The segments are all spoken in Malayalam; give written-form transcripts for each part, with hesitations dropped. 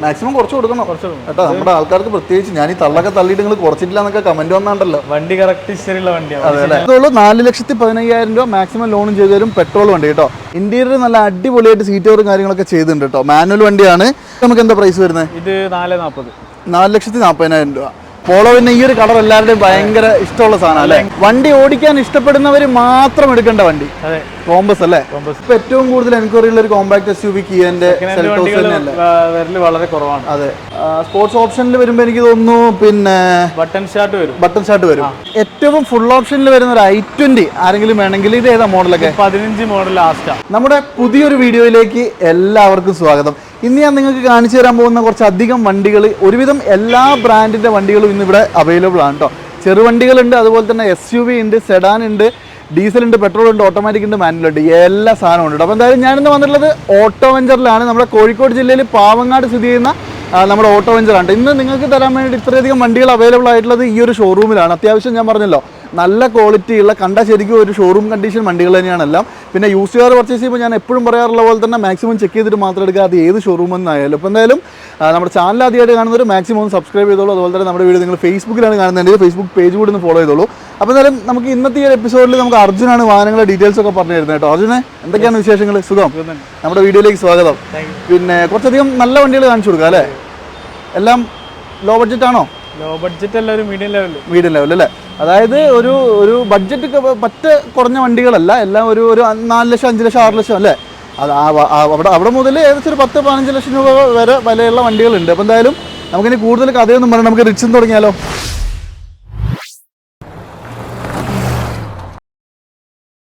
മാക്സിമം കുറച്ച് കൊടുക്കണം കേട്ടോ. നമ്മുടെ ആൾക്കാർക്ക് പ്രത്യേകിച്ച് ഞാൻ ഈ തള്ളൊക്കെ തള്ളിയിട്ട് നിങ്ങൾ കുറച്ചിട്ടില്ല എന്നൊക്കെ കമന്റ് വന്നാണ്ടല്ലോ. വണ്ടി കറക്റ്റ് ശരിയുള്ള വണ്ടിയാണ്. അതുള്ളൂ 4,15,000 രൂപ മാക്സിമം ലോണും ചെയ്തു തരും. പെട്രോൾ വണ്ടി കേട്ടോ. ഇന്റീരിയർ നല്ല അടിപൊളിയായിട്ട് സീറ്റ് കവറും കാര്യങ്ങളൊക്കെ ചെയ്തിട്ടുണ്ട് കേട്ടോ. മാനുവൽ വണ്ടിയാണ്. നമുക്ക് എന്താ പ്രൈസ് വരുന്നത്? ഇത് 4,40. 4,40,000 രൂപ. പോളോ പിന്നെ ഈ ഒരു കളർ എല്ലാവരുടെയും ഭയങ്കര ഇഷ്ടമുള്ള സാധനം അല്ലേ. വണ്ടി ഓടിക്കാൻ ഇഷ്ടപ്പെടുന്നവർ മാത്രം എടുക്കേണ്ട വണ്ടി കോമ്പസ് അല്ലേ. ഇപ്പൊ ഏറ്റവും കൂടുതൽ എൻക്വയറി ഉള്ള ഒരു കോമ്പാക്ട് SUV കിയന്റെ വളരെ കുറവാണ്. അതെ, സ്പോർട്സ് ഓപ്ഷനിൽ വരുമ്പോ എനിക്ക് തോന്നുന്നു പിന്നെ ബട്ടൺ ഷാർട്ട് വരും. ഏറ്റവും ഫുൾ ഓപ്ഷനിൽ വരുന്ന ഒരു i20 ആരെങ്കിലും വേണമെങ്കിൽ ഇത് ഏതാ മോഡലൊക്കെ? 15 മോഡൽ ലാസ്റ്റ്. നമ്മുടെ പുതിയൊരു വീഡിയോയിലേക്ക് എല്ലാവർക്കും സ്വാഗതം. ഇന്ന് ഞാൻ നിങ്ങൾക്ക് കാണിച്ചു തരാൻ പോകുന്ന കുറച്ചധികം വണ്ടികൾ, ഒരുവിധം എല്ലാ ബ്രാൻഡിന്റെ വണ്ടികളും ഇന്ന് ഇവിടെ അവൈലബിൾ ആണ് കേട്ടോ. ചെറുവണ്ടികളുണ്ട്, അതുപോലെ തന്നെ SUV ഉണ്ട്, സെഡാൻ ഉണ്ട്, ഡീസൽ ഉണ്ട്, പെട്രോൾ ഉണ്ട്, ഓട്ടോമാറ്റിക് ഉണ്ട്, മാനുവൽ ഉണ്ട്, എല്ലാ സാധനവും ഉണ്ട്. അപ്പോൾ എന്തായാലും ഞാനിന്ന് വന്നിട്ടുള്ളത് ഓട്ടോ വെഞ്ചറിലാണ്. നമ്മുടെ കോഴിക്കോട് ജില്ലയിൽ പാവങ്ങാട് സ്ഥിതി ചെയ്യുന്ന നമ്മുടെ ഓട്ടോ വെഞ്ചറാണ്. ഇന്ന് നിങ്ങൾക്ക് തരാൻ വേണ്ടി ഇത്രയധികം വണ്ടികൾ അവൈലബിൾ ആയിട്ടുള്ളത് ഈ ഒരു ഷോറൂമിലാണ്. അത്യാവശ്യം ഞാൻ പറഞ്ഞല്ലോ നല്ല ക്വാളിറ്റിയുള്ള, കണ്ട ശരിക്കും ഒരു ഷോറൂം കണ്ടീഷൻ വണ്ടികൾ തന്നെയാണ് എല്ലാം. പിന്നെ യൂസ് കാർ പർച്ചേസ് ചെയ്യുമ്പോൾ ഞാൻ എപ്പോഴും പറയാറുള്ള പോലെ തന്നെ മാക്സിമം ചെക്ക് ചെയ്തിട്ട് മാത്രം എടുക്കുക, അത് ഏത് ഷോറൂമെന്നായാലും. അപ്പോൾ എന്തായാലും നമ്മുടെ ചാനൽ ആദ്യമായിട്ട് കാണുന്നവർ മാക്സിമം ഒന്ന് സബ്സ്ക്രൈബ് ചെയ്തോളൂ. അതുപോലെ തന്നെ നമ്മുടെ വീഡിയോ നിങ്ങൾ ഫേസ്ബുക്കിലാണ് കാണുന്നുണ്ടെങ്കിൽ ഫേസ്ബുക്ക് പേജ് കൂടി ഒന്ന് ഫോളോ ചെയ്തോളൂ. അപ്പോൾ എന്തായാലും നമുക്ക് ഇന്നത്തെ ഈ ഒരു എപ്പിസോഡിൽ നമുക്ക് അർജുനാണ് വാഹനങ്ങളുടെ ഡീറ്റെയിൽസ് ഒക്കെ പറഞ്ഞു തരുന്നത് കേട്ടോ. അർജുനെ, എന്തൊക്കെയാണ് വിശേഷങ്ങൾ? സുഖം? നമ്മുടെ വീഡിയോയിലേക്ക് സ്വാഗതം. പിന്നെ കുറച്ചധികം നല്ല വണ്ടികൾ കാണിച്ചു കൊടുക്കുക അല്ലേ. എല്ലാം ലോ ബഡ്ജറ്റ് ആണോ? ലോ ബഡ്ജറ്റ് അല്ല, ഒരു മീഡിയം ലെവൽ അല്ലേ. അതായത് ഒരു ബഡ്ജറ്റ് പറ്റ കുറഞ്ഞ വണ്ടികളല്ല, എല്ലാം ഒരു 4 ലക്ഷം 5 ലക്ഷം 6 ലക്ഷം അല്ലേ. അത് അവിടെ മുതൽ ഏകദേശം ഒരു 10-15 ലക്ഷം രൂപ വരെ വിലയുള്ള വണ്ടികളുണ്ട്. അപ്പോൾ എന്തായാലും നമുക്കിനി കൂടുതൽ കഥയൊന്നും പറയാം, നമുക്ക് റിച്ച് തുടങ്ങിയാലോ.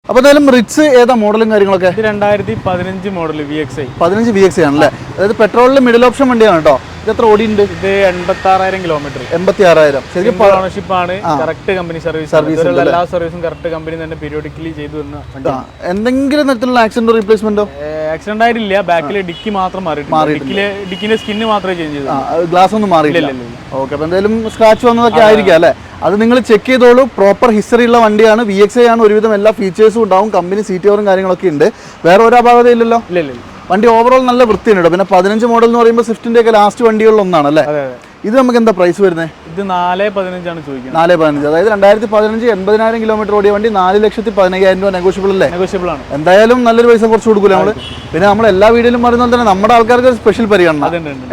അപ്പോൾ എന്തായാലും റിച്ച് ഏതാ മോഡലും കാര്യങ്ങളൊക്കെ? 2015 മോഡൽ VXi. 15 VXi ആണല്ലേ. അതായത് പെട്രോളിൽ മിഡിൽ ഓപ്ഷൻ വണ്ടിയാണ് കേട്ടോ. ഇത് എത്ര ഓടിയുണ്ട്? ഇത് 86,000 കിലോമീറ്റർ. 86,000. ശരിക്കും ഓണർഷിപ്പ് ആണ്. Correct company service. എല്ലാ സർവീസും കറക്റ്റ് കമ്പനി തന്നെ പീരിയോഡിക്കലി ചെയ്തു തന്ന. എന്തെങ്കിലും തരത്തിലുള്ള ആക്സിഡന്റ് റീപ്ലേസ്മെന്റോ? ആക്സിഡന്റ് ആയിട്ടില്ല. ബാക്കിലെ ഡിക്കി മാത്രം മാറിയിട്ടുണ്ട്. ഡിക്കിന്റെ സ്കിന്ന് മാത്രമേ ചേഞ്ച് ചെയ്തു. ഗ്ലാസ് ഒന്നും മാറിയില്ല. ഓക്കെ, അപ്പോൾ എന്തായാലും സ്ക്രാച്ച് വന്നതൊക്കെ ആയിരിക്കും അല്ലേ. അത് നിങ്ങൾ ചെക്ക് ചെയ്തോളൂ. പ്രോപ്പർ ഹിസ്റ്ററി ഉള്ള വണ്ടിയാണ്. VXi ആണ്. ഒരുവിധം എല്ലാ ഫീച്ചേഴ്സും ഉണ്ടാവും. കമ്പനി സീറ്റ് കവറും കാര്യങ്ങളൊക്കെ ഉണ്ട്. വേറെ ഒരു അപാകതയില്ലല്ലോ? ഇല്ല. വണ്ടി ഓവറോൾ നല്ല വൃത്തിയുണ്ട്. പിന്നെ 15 മോഡൽ എന്ന് പറയുമ്പോൾ സ്വിഫ്റ്റിന്റെ ഒക്കെ ലാസ്റ്റ് വണ്ടികളിൽ ഒന്നാണല്ലേ. ഇത് നമുക്ക് എന്താ പ്രൈസ് വരുന്നത്? ഇത് 4,15 ആണ് ചോദിക്കുന്നത്. 4,15. അതായത് 2015 80,000 കിലോമീറ്റർ ഓടിയ വണ്ടി 4,15,000 രൂപ. നെഗോഷ്യബിൾ അല്ലേ? നെഗോഷ്യബിൾ ആണ്. എന്തായാലും നല്ലൊരു പൈസ കുറച്ച് കൊടുക്കൂല നമ്മള്. പിന്നെ നമ്മൾ എല്ലാ വീഡിയോയിലും പറയുന്ന പോലെ തന്നെ നമ്മുടെ ആൾക്കാർക്ക് ഒരു സ്പെഷ്യൽ പരിഗണന,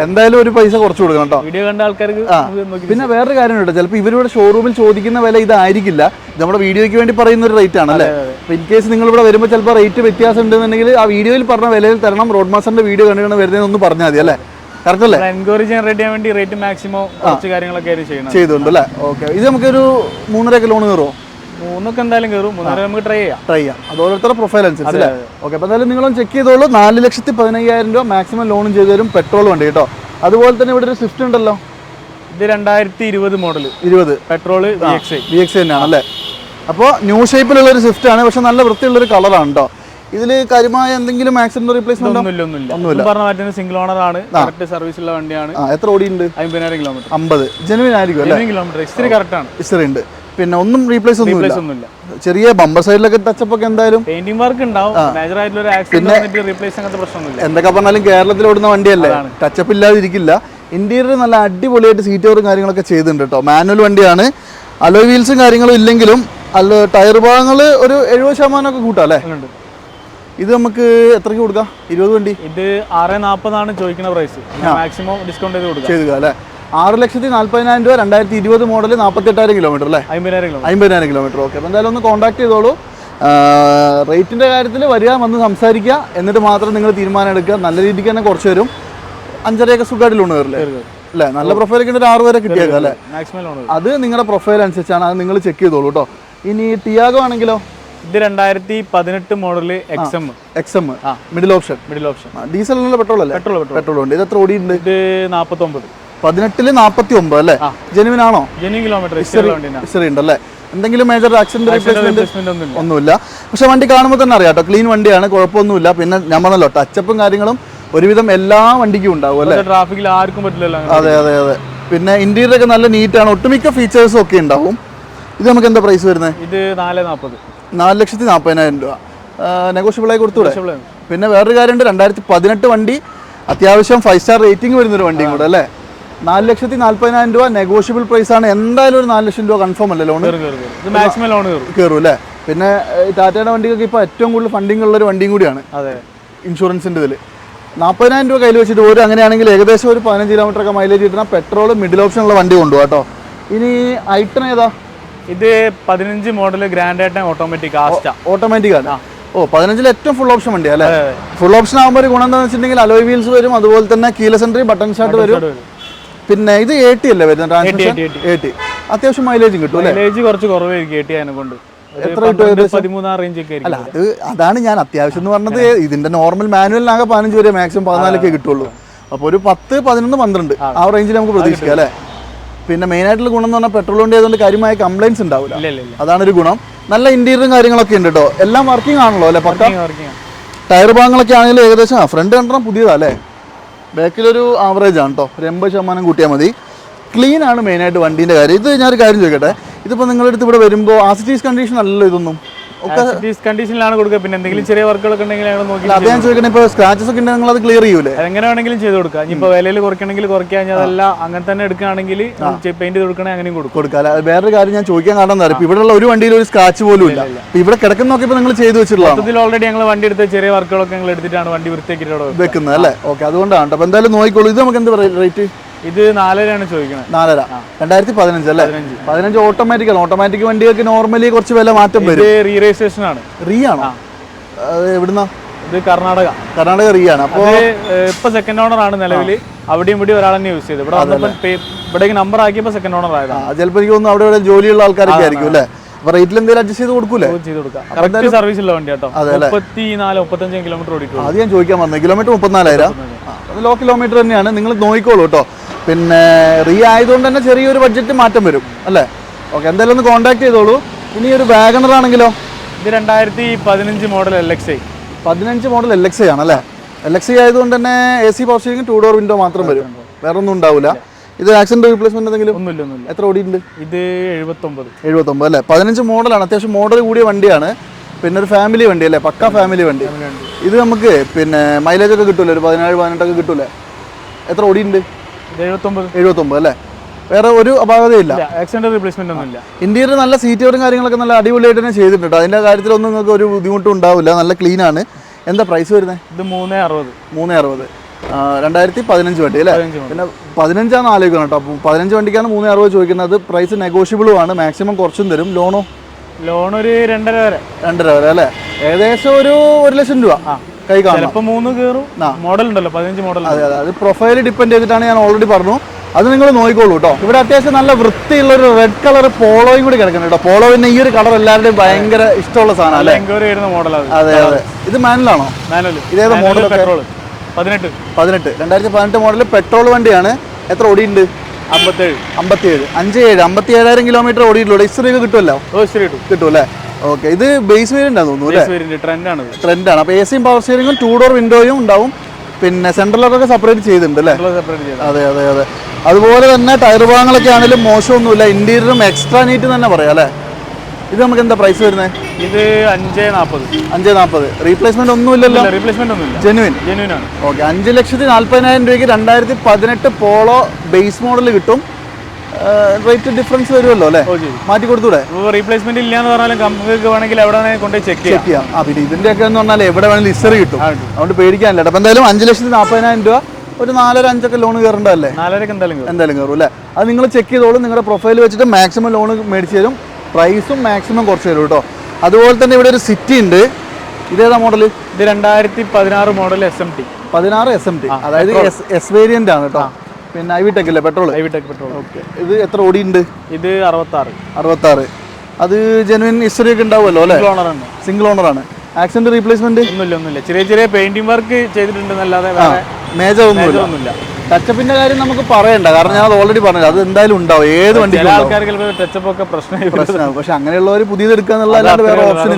എന്തായാലും ഒരു പൈസ കുറച്ച് കൊടുക്കണം കേട്ടോ. വീഡിയോ കണ്ട ആൾക്കാർക്ക്. പിന്നെ വേറൊരു കാര്യമുണ്ട്, ചിലപ്പോൾ ഇവരുടെ ഷോറൂമിൽ ചോദിക്കുന്ന വില ഇതായിരിക്കില്ല. നമ്മുടെ വീഡിയോയ്ക്ക് വേണ്ടി പറയുന്ന ഒരു റേറ്റ് ആണ് അല്ലേ. ഇൻ കേസ് നിങ്ങൾ ഇവിടെ വരുമ്പോൾ ചിലപ്പോൾ റേറ്റ് വ്യത്യാസം ഉണ്ടെന്നുണ്ടെങ്കിൽ ആ വീഡിയോയിൽ പറഞ്ഞ വിലയിൽ തരണം. റോഡ് മാസ്റ്ററിന്റെ വീഡിയോ കണ്ടിട്ടാണ് വരുന്നതെന്ന് പറഞ്ഞാൽ മതി അല്ലേ. കറക്റ്റ് അല്ലേ? എൻക്വയറി ജനറേറ്റ് ചെയ്യാൻ വേണ്ടി റേറ്റ് മാക്സിമം കുറച്ച് കാര്യങ്ങളൊക്കെ ചെയ്തുണ്ട് അല്ലേ. ഓക്കെ, ഇത് നമുക്കൊരു 3.5 ലോൺ കയറുമോ? 3 എന്തായാലും കയറും. 3.5 നമുക്ക് ട്രൈ ചെയ്യാം. അത് ഓരോരുത്തരുടെ പ്രൊഫൈൽ അനുസരിച്ച് അല്ലേ. ഓക്കെ, അപ്പോൾ എന്തായാലും നിങ്ങളും ചെക്ക് ചെയ്തോളൂ. 4,15,000 രൂപ മാക്സിമം ലോണും ചെയ്തുതരും. പെട്രോൾ വണ്ടി കേട്ടോ. അതുപോലെ തന്നെ ഇവിടെ ഒരു സ്വിഫ്റ്റ് ഉണ്ടല്ലോ. ഇത് 2020 മോഡൽ. 20 പെട്രോൾ VXi തന്നെയാണ് അല്ലേ. അപ്പോൾ ന്യൂ ഷേപ്പിലുള്ള ഒരു സ്വിഫ്റ്റ് ആണ്. പക്ഷെ നല്ല വൃത്തിയുള്ളൊരു കളറാണ് കേട്ടോ. ഇതിൽ കാര്യമായ എന്തെങ്കിലും ആക്സിഡന്റ് റീപ്ലേസ്മെന്റ് ഒന്നുമില്ല. പറഞ്ഞ സിംഗിൾ ഓണർ ആണ്. കറക്റ്റ് സർവീസ് ഉള്ള വണ്ടിയാണ്. എത്ര ഓടിയുണ്ട്? 50,000 കിലോമീറ്റർ. 50 ജെനുവിൻ ആയിരിക്കും അല്ലേ. കിലോമീറ്റർ ഹിസ്റ്ററി കറക്റ്റ് ആണ്. ഹിസ്റ്ററി ഉണ്ട്. പിന്നെ ഒന്നും റീപ്ലേസ് ഒന്നുമില്ല. ചെറിയ ബമ്പർ സൈഡിലൊക്കെ ടച്ചപ്പ് ഒക്കെ എന്തായാലും പെയിന്റിംഗ് വർക്ക് ഉണ്ടാവും. മേജർ ആയിട്ടുള്ള ഒരു ആക്സിഡന്റ് റീപ്ലേസ് അങ്ങനത്തെ പ്രശ്നമൊന്നുമില്ല. എന്തൊക്കെ പറഞ്ഞാലും കേരളത്തിൽ ഓടുന്ന വണ്ടിയല്ലേ, ടച്ചപ്പ് ഇല്ലാതിരിക്കില്ല. ഇന്റീരിയർ നല്ല അടിപൊളിയായിട്ട് സീറ്റ് കവറും കാര്യങ്ങളൊക്കെ ചെയ്തിട്ടുണ്ട് കേട്ടോ. മാനുവൽ വണ്ടിയാണ്. അലോയ് വീൽസും കാര്യങ്ങളും ഇല്ലെങ്കിലും ടയർ ഭാഗങ്ങൾ ഒരു 70% ഒക്കെ കൂട്ടാം അല്ലേ. ഇത് നമുക്ക് എത്രയ്ക്ക് കൊടുക്കാം? 20 വണ്ടി. ഇത് 6,40 ആണ് ചോദിക്കുന്ന പ്രൈസ്. മാക്സിമം ഡിസ്കൗണ്ട് ചെയ്ത് അല്ലേ. 6,40,000 രൂപ. 2020 മോഡൽ. 48,000 കിലോമീറ്റർ അല്ലേ. 50,000 കിലോമീറ്റർ. ഓക്കെ, അപ്പോൾ എന്തായാലും ഒന്ന് കോൺടാക്ട് ചെയ്തോളൂ. റേറ്റിന്റെ കാര്യത്തിൽ വരിക, വന്ന് സംസാരിക്കുക, എന്നിട്ട് മാത്രം നിങ്ങൾ തീരുമാനം എടുക്കുക. നല്ല രീതിക്ക് തന്നെ കുറച്ച് വരും. 5.5 സുഖമായിട്ട് ലോൺ കയറില്ലേ അല്ലേ. നല്ല പ്രൊഫൈലൊക്കെ ഒരു 6 വരെ കിട്ടിയേക്കാം അല്ലേ. അത് നിങ്ങളുടെ പ്രൊഫൈൽ അനുസരിച്ചാണ്. അത് നിങ്ങൾ ചെക്ക് ചെയ്തോളൂ കേട്ടോ. ഇനി ടിയാഗോ ആണെങ്കിലോ? ഇത് 2018 model XM. Middle option. Diesel petrol അല്ലേ? പെട്രോൾ ഉണ്ട്. ഇത് എത്ര ഓടിയുണ്ട്? ഇത് 49. 18 49 അല്ലേ. ജെനുവിൻ ആണോ? ജെനുവിൻ കിലോമീറ്റർ ഹിസ്റ്ററി ഉണ്ട് അല്ലേ. എന്തെങ്കിലും മേജർ ആക്സിഡന്റ് റീപ്ലേസ്മെന്റ് ഒന്നുമില്ല. പക്ഷെ വണ്ടി കാണുമ്പോൾ തന്നെ അറിയാം കേട്ടോ, ക്ലീൻ വണ്ടിയാണ്, കുഴപ്പമൊന്നുമില്ല. പിന്നെ ഞാൻ പറഞ്ഞല്ലോ, ടച്ചപ്പും കാര്യങ്ങളും ഒരുവിധം എല്ലാ വണ്ടിക്കും ഉണ്ടാവും അല്ലേ. ട്രാഫിക്കിൽ ആർക്കും പറ്റില്ലല്ലോ. അതെ. പിന്നെ ഇന്റീരിയർ ഒക്കെ നല്ല നീറ്റാണ്. ഒട്ടുമിക്ക ഫീച്ചേഴ്സും ഒക്കെ ഉണ്ടാവും. ഇത് നമുക്ക് എന്താ പ്രൈസ് വരുന്നത്? ഇത് 4,40. 4,40,000 രൂപ. നെഗോഷ്യബിൾ ആയി കൊടുത്തൂടെ? പിന്നെ വേറൊരു കാര്യമുണ്ട്, 2018 വണ്ടി അത്യാവശ്യം 5 സ്റ്റാർ റേറ്റിംഗ് വരുന്നൊരു വണ്ടിയും കൂടെ അല്ലേ. 4,40,000 രൂപ നെഗോഷ്യബിൾ പ്രൈസ് ആണ്. എന്തായാലും ഒരു 4 ലക്ഷം രൂപ കൺഫേം അല്ലേ ലോൺ മാക്സിമം ലോൺ കയറും അല്ലേ. പിന്നെ ടാറ്റയുടെ വണ്ടികൾക്ക് ഇപ്പോൾ ഏറ്റവും കൂടുതൽ ഫണ്ടിങ് ഉള്ളൊരു വണ്ടിയും കൂടിയാണ് ഇൻഷുറൻസിൻ്റെ ഇതിൽ. 40,000 രൂപ കയ്യിൽ വെച്ചിട്ട് ഒരു അങ്ങനെയാണെങ്കിൽ ഏകദേശം ഒരു 15 കിലോമീറ്റർ ഒക്കെ മൈലേജ് കിട്ടുന്ന പെട്രോൾ മിഡിൽ ഓപ്ഷൻ ഉള്ള വണ്ടി കൊണ്ടുപോകാം കേട്ടോ. ഇനി ഐട്ടൺ ഏതാ? ഇത് 15 മോഡൽ ഗ്രാൻഡ് ഐട്ടൺ ഓട്ടോമാറ്റിക് ഓട്ടോമാറ്റിക് ആണ്. 15 ഏറ്റവും ഫുൾ ഓപ്ഷൻ വണ്ടിയാണ് അല്ലേ. ഫുൾ ഓപ്ഷൻ ആകുമ്പോൾ ഒരു ഗുണം എന്താണെന്ന് വെച്ചിട്ടുണ്ടെങ്കിൽ അലോയ് വീൽസ് വരും, അതുപോലെ തന്നെ കീലെസ് എൻട്രി, ബട്ടൺ സ്റ്റാർട്ട് വരും. പിന്നെ ഇത് 80 അല്ലേ വരുന്നത് ട്രാൻസ്മിഷൻ? 80. അത്യാവശ്യം മൈലേജും കിട്ടും അല്ലേ? മൈലേജ് കുറച്ച് കുറവായിരിക്കും 80 അതിനെ കൊണ്ട്. എത്ര കിട്ടും? 13 റേഞ്ച് ഒക്കെ. അല്ല അതാണ് ഞാൻ അത്യാവശ്യം എന്ന് പറഞ്ഞത്. ഇതിന്റെ നോർമൽ മാനുവലിനാകെ 15 വരെ മാക്സിമം 14 കിട്ടുള്ളൂ. അപ്പോൾ ഒരു 10, 11, 12 ആ റേഞ്ചിൽ നമുക്ക് പ്രതീക്ഷിക്കാം അല്ലേ. പിന്നെ മെയിൻ ആയിട്ടുള്ള ഗുണം എന്ന് പറഞ്ഞാൽ പെട്രോൾ വണ്ടി ആയതുകൊണ്ട് കാര്യമായ കംപ്ലൈൻസ് ഉണ്ടാവില്ല, അതാണ് ഒരു ഗുണം. നല്ല ഇന്റീരിയറും കാര്യങ്ങളൊക്കെ ഉണ്ട് കേട്ടോ. എല്ലാം വർക്കിംഗ് ആണല്ലോ അല്ലേ? പക്ക ടയർ ഭാഗങ്ങളൊക്കെ ആണെങ്കിലും ഏകദേശം ഫ്രണ്ട് കണ്ടണം പുതിയതാ അല്ലേ. ബാക്കിലൊരു ആവറേജ് ആണ് കേട്ടോ, ഒരു 80% കൂട്ടിയാൽ മതി. ക്ലീൻ ആണ് മെയിനായിട്ട് വണ്ടീൻ്റെ കാര്യം. ഇത് ഞാനൊരു കാര്യം ചോദിക്കട്ടെ, ഇതിപ്പോൾ നിങ്ങളുടെ അടുത്ത് ഇവിടെ വരുമ്പോൾ ആസിറ്റീസ് കണ്ടീഷൻ അല്ലല്ലോ ഇതൊന്നും? കണ്ടീഷനിലാണ് കൊടുക്കുക. പിന്നെ എന്തെങ്കിലും ചെറിയ വർക്കുകളൊക്കെ ഉണ്ടെങ്കിൽ അത് ഞാൻ ചോദിക്കണേ, ഇപ്പോൾ സ്ക്രാച്ചസ് ഒക്കെ ഉണ്ടെങ്കിൽ നിങ്ങൾ അത് ക്ലിയർ ചെയ്യൂലേ? എങ്ങനെ വേണമെങ്കിലും ചെയ്ത് കൊടുക്കുക. ഇനിയിപ്പോൾ വിലയിൽ കുറയ്ക്കണമെങ്കിൽ കുറയ്ക്കാൻ, അതല്ല അങ്ങനെ തന്നെ എടുക്കുകയാണെങ്കിൽ പെയിന്റ് കൊടുക്കണേ അങ്ങനെയും കൊടുക്കാം. വേറൊരു കാര്യം ഞാൻ ചോദിക്കാൻ കാരണം എന്താ പറയുക, ഇവിടെയുള്ള ഒരു വണ്ടിയിൽ ഒരു സ്ക്രാച്ച് പോലും ഇല്ല. ഇവിടെ കിടക്കുന്ന നോക്കിയപ്പോൾ നിങ്ങൾ ചെയ്ത് വെച്ചിട്ടുള്ള ഓൾറെഡി ഞങ്ങൾ വണ്ടി എടുത്ത് ചെറിയ വർക്കുകളൊക്കെ ഞങ്ങൾ എടുത്തിട്ടാണ് വണ്ടി വൃത്തിയാക്കിയിട്ട് വെക്കുന്നത് അല്ലേ. ഓക്കെ, അതുകൊണ്ടാണ്. അപ്പോൾ എന്തായാലും നോക്കിക്കോളൂ. ഇത് നമുക്ക് എന്ത് റേറ്റ്? ഇത് 4,000 ചോദിക്കുന്നത്. 4,000. 2015 അല്ലേ? 15 ഓട്ടോമാറ്റിക് ആണ്. ഓട്ടോമാറ്റിക് വണ്ടികൾക്ക് നോർമലി കുറച്ച് വില മാറ്റം വരും. റീ രജിസ്ട്രേഷൻ ആണ്. റീ ആണോ? എവിടുന്ന? ഇത് കർണാടക റീ ആണ്. അപ്പോൾ ഇപ്പൊ സെക്കൻഡ് ഓണർ ആണ് നിലവിൽ. അവിടെയും ഇവിടെ ഒരാൾ തന്നെ യൂസ് ചെയ്ത്. ഇവിടെ വന്നപ്പോൾ ഇവിടേക്ക് നമ്പർ ആക്കിയപ്പോൾ സെക്കൻഡ് ഓണർ ആയതാണ്. ചിലപ്പോൾ എനിക്ക് തോന്നുന്നു അവിടെ ഇവിടെ ജോലിയുള്ള ആൾക്കാരൊക്കെ ആയിരിക്കും അല്ലേ. അപ്പോൾ റേറ്റിൽ എന്തെങ്കിലും അഡ്ജസ്റ്റ് ചെയ്ത് കൊടുക്കൂലേ? സർവീസ് ഉള്ള വണ്ടി കേട്ടോ. 34-35 കിലോമീറ്റർ ഓടിക്കും. അത് ഞാൻ ചോദിക്കാൻ വന്നത്. കിലോമീറ്റർ 34,000. അത് ലോ കിലോമീറ്റർ തന്നെയാണ്. നിങ്ങൾ നോക്കിക്കോളൂ കേട്ടോ. പിന്നെ റീ ആയതുകൊണ്ട് തന്നെ ചെറിയൊരു ബഡ്ജറ്റ് മാറ്റം വരും അല്ലേ. ഓക്കെ, എന്തായാലും ഒന്ന് കോൺടാക്ട് ചെയ്തോളൂ. ഇനി ഒരു വാഗണർ ആണെങ്കിലോ? ഇത് 2015 മോഡൽ LXi. 15 മോഡൽ LXi ആണല്ലേ. LXi ആയതുകൊണ്ട് തന്നെ AC power steering 2 door window മാത്രം വരും, വേറെ ഒന്നും ഉണ്ടാവില്ല. ഇത് ആക്സിഡന്റ് റീപ്ലേസ്മെന്റ് എന്തെങ്കിലും? ഒന്നുമില്ല. എത്ര ഓടിയിട്ടുണ്ട്? ഇത് 79 അല്ലേ. 15 മോഡലാണ്. അത്യാവശ്യം മോഡൽ കൂടിയ വണ്ടിയാണ്. പിന്നെ ഒരു ഫാമിലി വണ്ടി അല്ലേ, പക്ക ഫാമിലി വണ്ടി. ഇത് നമുക്ക് പിന്നെ മൈലേജ് ഒക്കെ കിട്ടൂലേ, ഒരു 17-18 ഒക്കെ കിട്ടൂലേ? എത്ര ഓടിയിട്ടുണ്ട്? 79 അല്ലേ. വേറെ ഒരു അപാകതയില്ല. ആക്സിഡന്റ് റീപ്ലേസ്മെന്റ് ഒന്നുമില്ല. ഇന്റീരിയർ നല്ല സീറ്റുകളും കാര്യങ്ങളൊക്കെ നല്ല അടിപൊളിയായിട്ട് തന്നെ ചെയ്തിട്ടുണ്ട്. അതിന്റെ കാര്യത്തിലൊന്നും നിങ്ങൾക്ക് ഒരു ബുദ്ധിമുട്ടും ഉണ്ടാവില്ല. നല്ല ക്ലീൻ ആണ്. എന്താ പ്രൈസ് വരുന്നത്? ഇത് 360. 2015 വണ്ടി അല്ലേ. പിന്നെ 15 ആലോചിക്കണം കേട്ടോ. അപ്പോൾ 15 വണ്ടിക്കാണ് 360 ചോദിക്കുന്നത്. പ്രൈസ് നെഗോഷ്യബിളും ആണ്, മാക്സിമം കുറച്ചും തരും. ലോൺ ഒരു 2.5 വരെ അല്ലേ. ഏകദേശം ഒരു 1 ലക്ഷം രൂപ കൈ കാണും. 3 കയറും. മോഡൽ ഉണ്ടല്ലോ 15 മോഡൽ. അതെ, അത് പ്രൊഫൈൽ ഡിപ്പെൻഡ് ചെയ്തിട്ടാണ് ഞാൻ ഓൾറെഡി പറഞ്ഞു. അത് നിങ്ങൾ നോക്കിക്കോളൂ കേട്ടോ. ഇവിടെ അത്യാവശ്യം നല്ല വൃത്തിയുള്ള ഒരു റെഡ് കളർ പോളോയും കൂടി കിടക്കുന്നുണ്ട് കേട്ടോ. പോളോ പിന്നെ ഈ ഒരു കളർ എല്ലാവരുടെയും ഭയങ്കര ഇഷ്ടമുള്ള സാധനം അല്ലേ. അതെ. ഇത് മാനുവലാണോ? ഇതേതാ മോഡൽ? 18 2018 മോഡൽ പെട്രോൾ വണ്ടിയാണ്. എത്ര ഓടിയുണ്ട്? 57,000 കിലോമീറ്റർ ഓടിയിട്ടുള്ളൂ. ഹിസ്റ്ററി ഒക്കെ കിട്ടുമല്ലോ? കിട്ടും അല്ലേ. ഓക്കെ, ഇത് ബേസ് വേരിയന്റ് ആണെന്ന് തോന്നുന്നു. ട്രെൻഡാണ്. അപ്പോൾ AC പവർ സ്റ്റിയറിംഗും 2 ഡോർ വിൻഡോയും ഉണ്ടാവും. പിന്നെ സെൻട്രൽ ലോക്കൊക്കെ സെപ്പറേറ്റ് ചെയ്തിട്ടുണ്ട് അല്ലേ. അതെ. അതുപോലെ തന്നെ ടയർ ഭാഗങ്ങളൊക്കെ ആണെങ്കിലും മോശമൊന്നുമില്ല. ഇന്റീരിയറും എക്സ്ട്രാ നീറ്റ് തന്നെ പറയാം അല്ലേ. ഇത് നമുക്ക് എന്താ പ്രൈസ് വരുന്നത്? ഇത് 540. റീപ്ലേസ്മെന്റ് ഒന്നുമില്ലല്ലോ? ജെനുവിൻ ആണ്. ഓക്കെ, 5,40,000 രൂപയ്ക്ക് 2018 പോളോ ബേസ് മോഡൽ കിട്ടും. റേറ്റ് ഡിഫറൻസ് വരുമല്ലോ അല്ലേ. മാറ്റി കൊടുത്തൂടെ? റീപ്ലേസ്മെന്റ് ഇല്ലാന്ന് പറഞ്ഞാലും കമ്പനിക്ക് വേണമെങ്കിൽ എവിടെ കൊണ്ട് ചെക്ക് ചെയ്യാം. പിന്നെ ഇതിന്റെ ഒക്കെ എന്ന് പറഞ്ഞാൽ എവിടെ വേണമെങ്കിലും ഹിസ്റ്ററി കിട്ടും, അതുകൊണ്ട് പേടിക്കാനില്ല. അപ്പം എന്തായാലും 5,40,000 രൂപ ഒരു 4-5 ലോൺ കയറേണ്ടതല്ലേ? 4 എന്തായാലും കയറും അല്ലേ. അത് നിങ്ങൾ ചെക്ക് ചെയ്തോളൂ. നിങ്ങളുടെ പ്രൊഫൈൽ വെച്ചിട്ട് മാക്സിമം ലോൺ മേടിച്ച് തരും. പ്രൈസും മാക്സിമം കുറച്ച് തരും കേട്ടോ. അതുപോലെ തന്നെ ഇവിടെ ഒരു സിറ്റി ഉണ്ട്. ഇതേതാ മോഡൽ? ഇത് 2016 മോഡൽ SMT. 16 SMT, അതായത് എസ് വേരിയന്റ് ആണ് കേട്ടോ. പിന്നെ ഐവിടെക് അല്ലേ, പെട്രോൾ. ഓക്കെ, ഇത് എത്ര ഓടിയുണ്ട്? ഇത് 66. അത് ജെനുവിൻ ഹിസ്റ്ററി ഒക്കെ ഉണ്ടാവുമല്ലോ അല്ലേ. സിംഗിൾ ഓണറാണ്. ആക്സിഡന്റ് റീപ്ലേസ്മെന്റ് ഒന്നുമില്ല. ചെറിയ പെയിന്റിംഗ് വർക്ക് ചെയ്തിട്ടുണ്ടെന്നല്ലാതെ മേജർ ഒന്നുമില്ല. ടച്ചപ്പിന്റെ കാര്യം നമുക്ക് പറയണ്ട, കാരണം ഞാൻ അത് ഓൾറെഡി പറഞ്ഞു. അത് എന്തായാലും ഉണ്ടാവും, ഏത് വണ്ടി പ്രശ്നമാകും. പക്ഷെ അങ്ങനെയുള്ളവർ പുതിയത് എടുക്കുക എന്നുള്ള അല്ലാണ്ട് വേറെ ഓപ്ഷൻ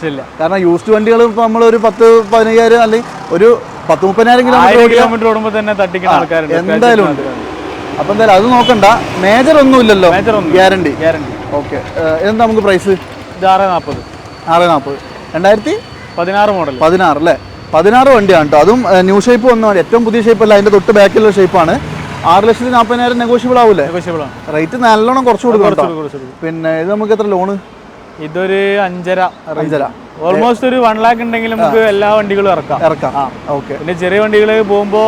ഇല്ല. കാരണം യൂസ്ഡ് വണ്ടികൾ ഇപ്പോൾ നമ്മൾ ഒരു 10-15,000 അല്ലെങ്കിൽ ഒരു 10-30,000 കിലോമീറ്റർ ഓടുമ്പോൾ തന്നെ തട്ടിക്കുന്ന ആൾക്കാരുണ്ട് എന്തായാലും ഉണ്ട്. അപ്പൊ എന്തായാലും അത് നോക്കണ്ട. മേജർ ഒന്നും ഇല്ലല്ലോ, ഗ്യാരണ്ടി. ഓക്കെ, എന്താ നമുക്ക് പ്രൈസ്? 640. 2016 മോഡൽ. 16 അല്ലേ. 16 വണ്ടിയാണ് കേട്ടോ. അതും ന്യൂ ഷേപ്പ് വന്നതാണ്, ഏറ്റവും പുതിയ ഷേപ്പ് അല്ല, അതിന്റെ തൊട്ട് ബാക്കിലുള്ള ഷേപ്പാണ്. 6,40,000 നെഗോഷ്യബിൾ ആവൂലേ? റേറ്റ് നല്ലോണം കുറച്ച് കൊടുക്കും. പിന്നെ ഇത് നമുക്ക് എത്ര ലോണ്? ഇതൊരു 5.5 ഓൾമോസ്റ്റ് ഒരു 1 lakh ഉണ്ടെങ്കിൽ നമുക്ക് എല്ലാ വണ്ടികളും ഇറക്കാം. ഓക്കെ. പിന്നെ ചെറിയ വണ്ടികൾ പോകുമ്പോൾ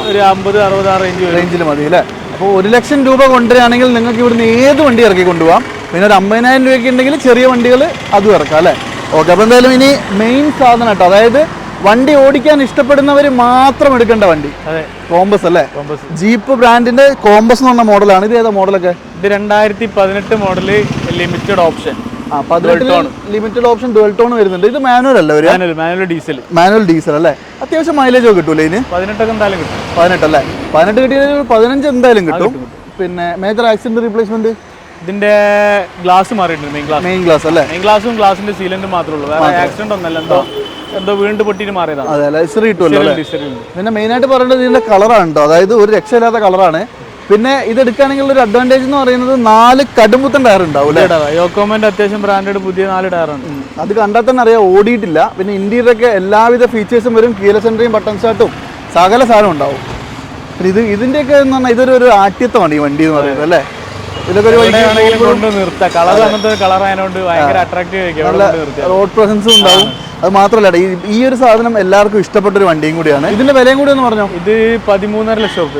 ഒരു 50-60 റേഞ്ചിൽ മതി അല്ലേ? അപ്പോൾ 1 ലക്ഷം രൂപ കൊണ്ടുവരികയാണെങ്കിൽ നിങ്ങൾക്ക് ഇവിടുന്ന് ഏത് വണ്ടി ഇറക്കി കൊണ്ടുപോകാം. പിന്നെ ഒരു 50,000 രൂപയ്ക്ക് ഉണ്ടെങ്കിൽ ചെറിയ വണ്ടികൾ അതും ഇറക്കാം അല്ലേ? ഓക്കെ. അപ്പോൾ എന്തായാലും ഇനി മെയിൻ സാധനം കേട്ടോ, അതായത് വണ്ടി ഓടിക്കാൻ ഇഷ്ടപ്പെടുന്നവർ മാത്രം എടുക്കേണ്ട വണ്ടി. അതെ, കോമ്പസ് അല്ലേ? ജീപ്പ് ബ്രാൻഡിന്റെ കോമ്പസ് എന്ന് പറഞ്ഞ മോഡലാണ്. ഇത് ഏതാ മോഡലൊക്കെ? ഇത് 2018 model limited option. 18 limited option dual tone വരുന്നുണ്ട്. ഇത് മാനുവൽ അല്ല? മാനുവൽ ഡീസൽ അല്ലേ? അത്യാവശ്യം മൈലേജ് ഒക്കെ കിട്ടൂലേ ഇതിന്? 18 എന്തായാലും കിട്ടും. 18 അല്ലേ? 18 കിട്ടിയാൽ 15 എന്തായാലും കിട്ടും. പിന്നെ മേജർ ആക്സിഡന്റ് റീപ്ലേസ്മെന്റ്? ഇതിന്റെ ഗ്ലാസ് മാറിയിട്ടുണ്ട്. മെയിൻ ഗ്ലാസ് അല്ലേ? മെയിൻ ഗ്ലാസും ഗ്ലാസിന്റെ സീലന്റും മാത്രമേ ഉള്ളൂ, വേറെ ആക്സിഡന്റ് ഒന്നല്ല. എന്തോ വീണ്ടും പൊട്ടിയിട്ട് മാറിയതാണ്. അതെ അല്ലേ? ഇസ്രി കിട്ടുമല്ലോ. പിന്നെ മെയിൻ ആയിട്ട് പറയേണ്ടത് ഇതിന്റെ കളറാണ് കേട്ടോ, അതായത് ഒരു രക്ഷയില്ലാത്ത കളറാണ്. പിന്നെ ഇത് എടുക്കുകയാണെങ്കിൽ ഒരു അഡ്വാൻറ്റേജ് എന്ന് പറയുന്നത് 4 കടുംപുത്തൻ ടയർ ഉണ്ടാവും. യോക്കോമന്റെ അത്യാവശ്യം ബ്രാൻഡഡ് പുതിയ 4 ടയറാണ്. അത് കണ്ടാൽ തന്നെ അറിയാം, ഓടിയിട്ടില്ല. പിന്നെ ഇന്റീരിയറൊക്കെ എല്ലാവിധ ഫീച്ചേഴ്സും വരും, കീലസ് എൻട്രിയും ബട്ടൺ സ്റ്റാർട്ടും സകല സാധനം ഉണ്ടാവും. പിന്നെ ഇതിന്റെയൊക്കെ എന്ന് പറഞ്ഞാൽ ഇതൊരു ആദ്യത്വമാണ് ഈ വണ്ടി എന്ന് പറയുന്നത് അല്ലേ? ഇതൊക്കെ ഒരു റോഡ് പ്രസൻസും ഉണ്ടാവും. അത് മാത്രമല്ല ഈ ഒരു സാധനം എല്ലാവർക്കും ഇഷ്ടപ്പെട്ട ഒരു വണ്ടിയും കൂടിയാണ്. ഇതിന്റെ വിലയും കൂടി എന്ന് പറഞ്ഞോ? ഇത് 13.5 ലക്ഷം രൂപ.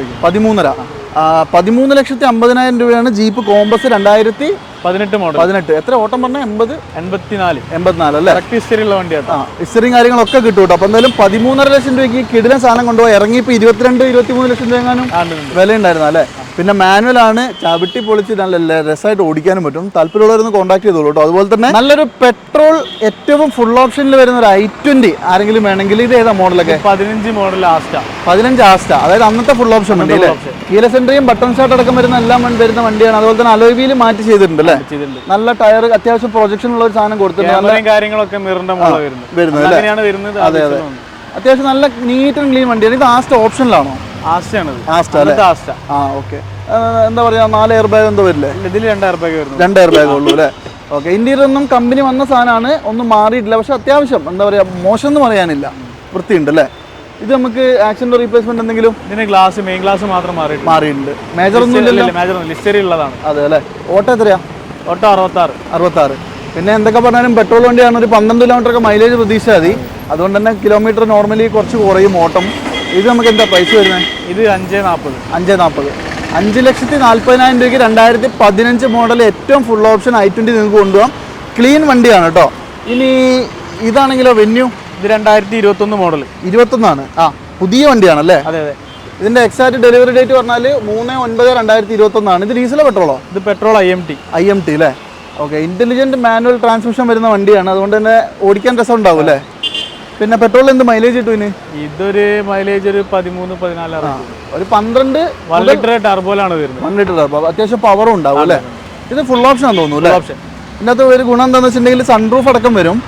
13,50,000 രൂപയാണ് ജീപ്പ് കോമ്പസ് 2018 മോഡൽ. 18. എത്ര ഓട്ടം പറഞ്ഞാൽ? 84 അല്ലേ? ഹിസ്റ്ററിയുള്ള വണ്ടിയാണ്. ഹിസ്റ്ററിയും കാര്യങ്ങളൊക്കെ കിട്ടും കേട്ടോ. അപ്പൊ എന്തായാലും 13.5 ലക്ഷം രൂപയ്ക്ക് കിടിലൻ സാധനം കൊണ്ടുപോയി ഇറങ്ങിയപ്പോൾ 22-23 ലക്ഷം രൂപ എങ്ങാനും വില ഉണ്ടായിരുന്നു അല്ലേ? പിന്നെ മാനുവൽ ആണ്, ചവിട്ടി പൊളിച്ച് നല്ല രസമായിട്ട് ഓടിക്കാനും പറ്റും. താല്പര്യമുള്ളവരൊന്ന് കോൺടാക്ട് ചെയ്തോളൂ കേട്ടോ. അതുപോലെ തന്നെ നല്ലൊരു പെട്രോൾ ഏറ്റവും ഫുൾ ഓപ്ഷനിൽ വരുന്ന ഒരു i20 ആരെങ്കിലും വേണമെങ്കിൽ ഇത് ഏതാ മോഡലൊക്കെ? 15 മോഡൽ ആസ്റ്റ. 15 ആസ്റ്റ, അതായത് അന്നത്തെ ഫുൾ ഓപ്ഷൻ വണ്ടി അല്ലേ? കീലസ് എൻട്രിയും ബട്ടൺ സ്റ്റാർട്ട് അടക്കം വരുന്ന എല്ലാം വരുന്ന വണ്ടിയാണ്. അതുപോലെ തന്നെ അലോയ് വീൽ മാറ്റി ചെയ്തിട്ടുണ്ട് അല്ലേ? നല്ല ടയർ, അത്യാവശ്യം പ്രൊജക്ഷൻ ഉള്ള ഒരു സാധനം കൊടുത്തിട്ടുണ്ട്. കാര്യങ്ങളൊക്കെ വരുന്നത് അതെ അതെ, അത്യാവശ്യം നല്ല നീറ്റ് ആൻഡ് ക്ലീൻ വണ്ടിയാണ്. ഇത് ആസ്റ്റ ഓപ്ഷനിലാണോ? എന്താ പറയാ, 4 എയർ ബാഗ് എന്തോ വരില്ലേ? ഇതിൽ 2 എയർ ബാഗ് വരുന്നു. 2 എയർ ബാഗ് ഉള്ളൂ അല്ലേ? ഓക്കെ. ഇന്റീരിയർ ഒന്നും കമ്പനി വന്ന സാധനമാണ്, ഒന്നും മാറിയിട്ടില്ല. പക്ഷെ അത്യാവശ്യം എന്താ പറയാ, മോശം എന്ന് പറയാനില്ല, വൃത്തിയുണ്ട് അല്ലേ? ഇത് നമുക്ക് ആക്സിഡന്റ് റീപ്ലേസ്മെന്റ് എന്തെങ്കിലും? ഇതിന് ഗ്ലാസ്, മെയിൻ ഗ്ലാസ് മാത്രം മാറിയിട്ടുണ്ട്. മേജർ ഒന്നും ഇല്ലല്ലോ? ലിസ്റ്ററി ഉള്ളതാണ്. അതെ അല്ലേ? ഓട്ടോ എത്രയാ? ഓട്ടോ 66. പിന്നെ എന്തൊക്കെ പറഞ്ഞാലും പെട്രോൾ വണ്ടിയാണ്. ഒരു 12 കിലോമീറ്റർ ഒക്കെ മൈലേജ് പ്രതീക്ഷ മതി. അതുകൊണ്ട് തന്നെ കിലോമീറ്റർ നോർമലി കുറച്ച് കുറയും ഓട്ടം. ഇത് നമുക്ക് എന്താ പ്രൈസ് വരുന്നത്? ഇത് 5.40. 5,40,000 രൂപയ്ക്ക് 2015 മോഡൽ ഏറ്റവും ഫുൾ ഓപ്ഷൻ i20 നിങ്ങൾക്ക് കൊണ്ടുപോകാം. ക്ലീൻ വണ്ടിയാണ് കേട്ടോ. ഇനി ഇതാണെങ്കിലോ വെന്യൂ? ഇത് 2021 മോഡൽ. 21 പുതിയ വണ്ടിയാണല്ലേ? അതെ അതെ. ഇതിന്റെ എക്സാക്ട് ഡെലിവറി ഡേറ്റ് പറഞ്ഞാൽ 3/9/2021. ഇത് ഡീസലോ പെട്രോളോ? ഇത് പെട്രോൾ IMT അല്ലേ? ഓക്കെ. ഇന്റലിജന്റ് മാനുവൽ ട്രാൻസ്മിഷൻ വരുന്ന വണ്ടിയാണ്, അതുകൊണ്ട് തന്നെ ഓടിക്കാൻ രസം ഉണ്ടാവും അല്ലേ? പിന്നെ പെട്രോൾ എന്ത് മൈലേജ് കിട്ടും ഇതിന്? ഇതൊരു മൈലേജ് ഒരു 13-14, ഒരു 12. 1 ലിറ്റർ ടർബോയിലാണ് വരുന്നത്. 1 ലിറ്റർ ടർബോ, അത്യാവശ്യം പവറും ഉണ്ടാവും അല്ലേ? ഇത് ഫുൾ ഓപ്ഷൻ ആണെന്ന് തോന്നുന്നു അല്ലേ? ഇതിനകത്ത് ഒരു ഗുണം എന്താണെന്ന് വെച്ചിട്ടുണ്ടെങ്കിൽ സൺറൂഫ് അടക്കം വരും.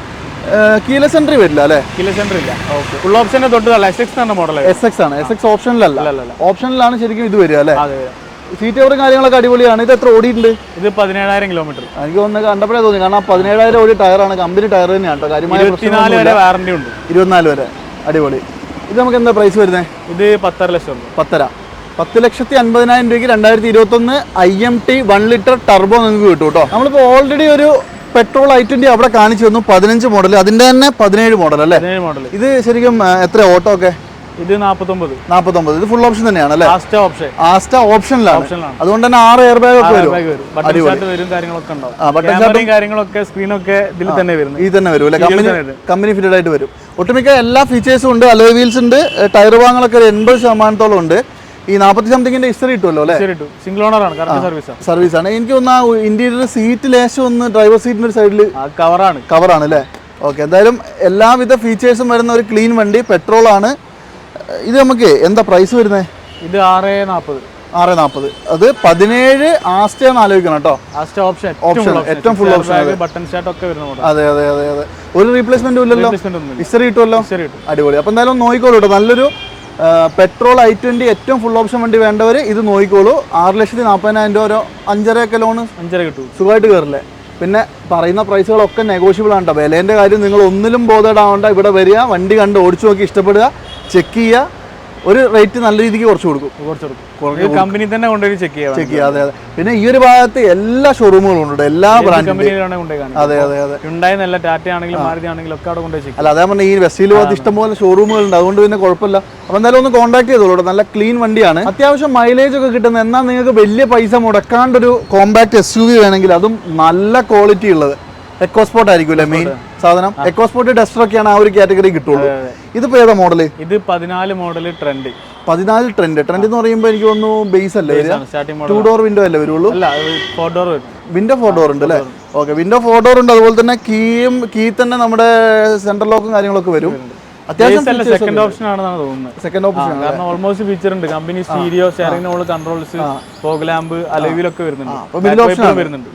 കീലസ് എൻട്രി വരില്ല അല്ലേ? കീലസ് എൻട്രി ഇല്ല. ഫുൾ ഓപ്ഷന്റെ തൊട്ടല്ല. SX ആണ് മോഡൽ. SX ആണ്. SX ഓപ്ഷനിലല്ല, ഓപ്ഷനിലാണ് ശരിക്കും ഇത് വരിക അല്ലേ? സീറ്റ് കവറും കാര്യങ്ങളൊക്കെ അടിപൊളിയാണ്. ഇത് എത്ര ഓടിയിട്ടുണ്ട്? ഇത് 17,000 കിലോമീറ്റർ. എനിക്ക് തോന്നുന്നത് കണ്ടപ്പോഴേ തോന്നി, കാരണം 17,000 ഓടി ടയറാണ്, കമ്പനി ടയർ തന്നെയാണ് കേട്ടോ. കാര്യമായ 24 വരെ വാറന്റി ഉണ്ട്. 24 വരെ, അടിപൊളി. ഇത് നമുക്ക് എന്താ പ്രൈസ് വരുന്നത്? ഇത് 10.5 ലക്ഷം. 10,50,000 രൂപയ്ക്ക് 2021 IMT 1 ലിറ്റർ ടർബോ നിങ്ങൾക്ക് കിട്ടും കേട്ടോ. നമ്മളിപ്പോൾ ഓൾറെഡി ഒരു പെട്രോൾ i20 അവിടെ കാണിച്ചു തന്നു, 15 മോഡൽ. അതിന്റെ തന്നെ 17 മോഡൽ അല്ലേ? ഇത് ശരിക്കും എത്ര ഓട്ടോ ഒക്കെ? ഇത് 49. ഇത് ഫുൾ ഓപ്ഷൻ തന്നെയാണ് അല്ലേ? ആസ്റ്റ ഓപ്ഷനിലാണ്. അതുകൊണ്ട് തന്നെ 6 എയർ ബാഗ് ഒക്കെ വരും. സ്ക്രീനൊക്കെ ഇതിൽ തന്നെ വരും. ഈ തന്നെ വരും അല്ലേ? കമ്പനി ഫിറ്റഡ് ആയിട്ട് വരും. ഒട്ടുമിക്ക എല്ലാ ഫീച്ചേഴ്സും ഉണ്ട്. അലോയ് വീൽസ് ഉണ്ട്. ടയർ ഭാഗങ്ങളൊക്കെ 80% ഉണ്ട്. ഈ 40-somethingന്റെ ഹിസ്റ്ററി കിട്ടുമല്ലോ അല്ലേ? സിംഗിൾ ഓണർ ആണ്, സർവീസ് ആണ്. എനിക്ക് തോന്നുന്നു ഇന്റീരിയർ സീറ്റ് ലേശം ഒന്ന് ഡ്രൈവർ സീറ്റിന്റെ ഒരു സൈഡിൽ കവറാണ് അല്ലേ? ഓക്കെ. എന്തായാലും എല്ലാവിധ ഫീച്ചേഴ്സും വരുന്ന ഒരു ക്ലീൻ വണ്ടി, പെട്രോൾ ആണ്. ഇത് നമുക്ക് എന്താ പ്രൈസ് വരുന്നത്? ഇത് 6.40. അത് 17 ആസ്റ്റയാണ് ആലോചിക്കണം കേട്ടോ. ഓപ്ഷൻ ഏറ്റവും ഫുൾ ഓപ്ഷൻ. അതെ. ഒരു റീപ്ലേസ്മെന്റും ഇല്ലല്ലോ, ഹിസ്റ്ററി കിട്ടുമല്ലോ. അടിപൊളി. അപ്പൊ എന്തായാലും നോക്കിക്കോളൂ കേട്ടോ. നല്ലൊരു പെട്രോൾ i20 ഏറ്റവും ഫുൾ ഓപ്ഷൻ വണ്ടി വേണ്ടവർ ഇത് നോക്കിക്കോളൂ. 6,40,000 രൂപ, ഒരു 5.5 ലോണ് 5.5 കിട്ടും, സുഖമായിട്ട് കയറില്ലേ? പിന്നെ പറയുന്ന പ്രൈസുകളൊക്കെ നെഗോഷ്യബിൾ ആണ് കേട്ടോ. വിലേൻ്റെ കാര്യം നിങ്ങൾ ഒന്നിലും ബോധേഡാവണ്ട. ഇവിടെ വരിക, വണ്ടി കണ്ട് ഓടിച്ചു നോക്കി ഇഷ്ടപ്പെടുക, ചെക്ക് ചെയ്യുക, ഒരു റേറ്റ് നല്ല രീതിക്ക് കുറച്ച് കൊടുക്കും. കമ്പനി തന്നെ കൊണ്ടുപോയി ചെക്ക് ചെയ്യാം. അതെ. പിന്നെ ഈ ഒരു ഭാഗത്ത് എല്ലാ ഷോറൂമുകളും ഉണ്ട്, എല്ലാ ബ്രാൻഡും. അതെ. ഉണ്ടായിരുന്നല്ല, ടാറ്റ ആണെങ്കിലും മാരുതി ആണെങ്കിലും ഒക്കെ അവിടെ കൊണ്ടുപോയി ചെക്ക്. അല്ല, അതേ പറഞ്ഞാൽ ഈ വെസ്റ്റിൽ ഭാഗത്ത് ഇഷ്ടംപോലെ ഷോറൂമുകളുണ്ട്, അതുകൊണ്ട് പിന്നെ കുഴപ്പമില്ല. അപ്പോൾ എന്തായാലും ഒന്ന് കോൺടാക്ട് ചെയ്തോളൂ. നല്ല ക്ലീൻ വണ്ടിയാണ്, അത്യാവശ്യം മൈലേജ് ഒക്കെ കിട്ടുന്നത്. എന്നാൽ നിങ്ങൾക്ക് വലിയ പൈസ മുടക്കാണ്ടൊരു കോമ്പാക്ട് SUV വേണമെങ്കിൽ അതും നല്ല ക്വാളിറ്റി ഉള്ളത് എക്കോസ്പോർട്ട് ആയിരിക്കും അല്ലേ മെയിൻ സാധനം. എക്കോസ്പോർട്ട് ഡസ്റ്റർ ഒക്കെയാണ് ആ ഒരു കാറ്റഗറി കിട്ടുള്ളൂ. ഇതിപ്പോ ഏതാ മോഡല്? ഇത് 14 മോഡൽ ട്രെൻഡ്. 14 ട്രെൻഡ് എന്ന് പറയുമ്പോൾ എനിക്ക് തോന്നുന്നു ബേസ് അല്ലേ വരിക? 2 ഡോർ വിൻഡോ അല്ലേ വരുള്ളൂ? അല്ല, 4 ഡോർ വിൻഡോ 4 ഡോർ ഉണ്ട് അല്ലേ? ഓക്കെ, വിൻഡോ 4 ഡോർ ഉണ്ട്. അതുപോലെ തന്നെ കീ തന്നെ നമ്മുടെ സെൻട്രൽ ലോക്കും കാര്യങ്ങളൊക്കെ വരും. അത്യാവശ്യം സെക്കൻഡ് ഓപ്ഷൻ ആണെന്നാണ് തോന്നുന്നത്. സെക്കൻഡ് ഓപ്ഷൻ കാരണം ഓൾമോസ്റ്റ് ഫീച്ചർ ഉണ്ട്. കമ്പനി സ്റ്റീരിയോ, ഷെയറിംഗ് നോള്, കൺട്രോൾസ്, ഫോഗ് ലാമ്പ്, അലോയിലൊക്കെ വരുന്നുണ്ട്.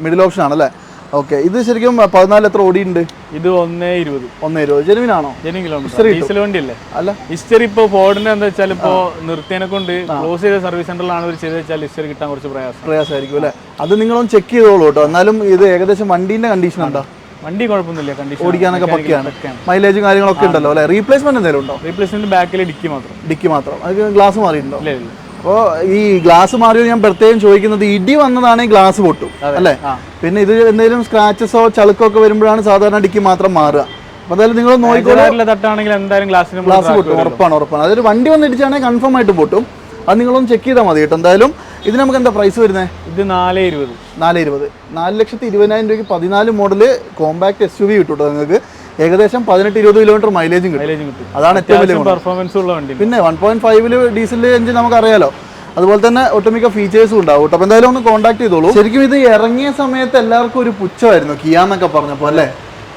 മിഡിൽ ഓപ്ഷൻ ആണല്ലേ? ഓക്കെ, ഇത് ശരിക്കും 14 എത്ര ഓടിയുണ്ട്? ഇത് 1.20. ജെനുവിനാണോ? Genuine kilometre. ഡീസൽ വണ്ടിയല്ലേ? അല്ല, ഹിസ്റ്ററി ഇപ്പൊ ഫോർഡിന്റെ എന്താ വെച്ചാൽ ഇപ്പൊ നിർത്തിയതിനെ കൊണ്ട് ക്ലോസ് ചെയ്ത സർവീസ് സെന്ററിലാണ് ഇവർ ചെയ്ത് വെച്ചാൽ ഹിസ്റ്ററി കിട്ടാൻ കുറച്ച് പ്രയാസമായിരിക്കും അല്ലേ? അത് നിങ്ങളൊന്ന് ചെക്ക് ചെയ്തോളൂ കേട്ടോ. എന്നാലും ഇത് ഏകദേശം വണ്ടീന്റെ കണ്ടീഷൻ എന്താ? വണ്ടി കുഴപ്പമൊന്നുമില്ല, കണ്ടീഷൻ ഓടിക്കാനൊക്കെ പക്കയാണ്. മൈലേജും കാര്യങ്ങളൊക്കെ ഉണ്ടല്ലോ അല്ലേ? റീപ്ലേസ്മെന്റ് എന്തെങ്കിലും ഉണ്ടോ? റീപ്ലേസ്മെന്റ് ബാക്കിൽ ഡിക്കി മാത്രം. അത് ഗ്ലാസ് മാറിയിട്ടുണ്ടോ? ഇല്ല. അപ്പോൾ ഈ ഗ്ലാസ് മാറിയത് ഞാൻ പ്രത്യേകം ചോദിക്കുന്നത്, ഇടി വന്നതാണെങ്കിൽ ഗ്ലാസ് പൊട്ടും അല്ലേ? പിന്നെ ഇത് എന്തെങ്കിലും സ്ക്രാച്ചസോ ചളുക്കോ ഒക്കെ വരുമ്പോഴാണ് സാധാരണ ഡിക്കി മാത്രം മാറുക. അപ്പോൾ എന്തായാലും നിങ്ങൾ നോക്കിക്കോളൂ. തട്ടാണെങ്കിൽ എന്തായാലും ഗ്ലാസ് പൊട്ടും, ഉറപ്പാണ്. അതൊരു വണ്ടി വന്നിടിച്ചാണെങ്കിൽ കൺഫേം ആയിട്ട് പൊട്ടും. അത് നിങ്ങളൊന്ന് ചെക്ക് ചെയ്താൽ മതി കേട്ടോ. എന്തായാലും ഇത് നമുക്ക് എന്താ പ്രൈസ് വരുന്നത്? ഇത് 4.20. 4,20,000 രൂപയ്ക്ക് 14 മോഡല് കോമ്പാക്ട് SUV കിട്ടും നിങ്ങൾക്ക്. ഏകദേശം 18-20 കിലോമീറ്റർ മൈലേജും കിട്ടും. അതാണ് ഏറ്റവും വലിയ പെർഫോമൻസ് ഉള്ള വണ്ടി. പിന്നെ 1.5 ഡീസൽ എഞ്ചിൻ നമുക്കറിയാലോ. അതുപോലെ തന്നെ ഒട്ടുമിക്ക ഫീച്ചേഴ്സും ഉണ്ടാവും. അപ്പോൾ എന്തായാലും ഒന്ന് കോൺടാക്ട് ചെയ്തോളൂ. ശരിക്കും ഇത് ഇറങ്ങിയ സമയത്ത് എല്ലാവർക്കും ഒരു പുച്ഛമായിരുന്നു കിയ എന്നൊക്കെ പറഞ്ഞപ്പോൾ അല്ലേ?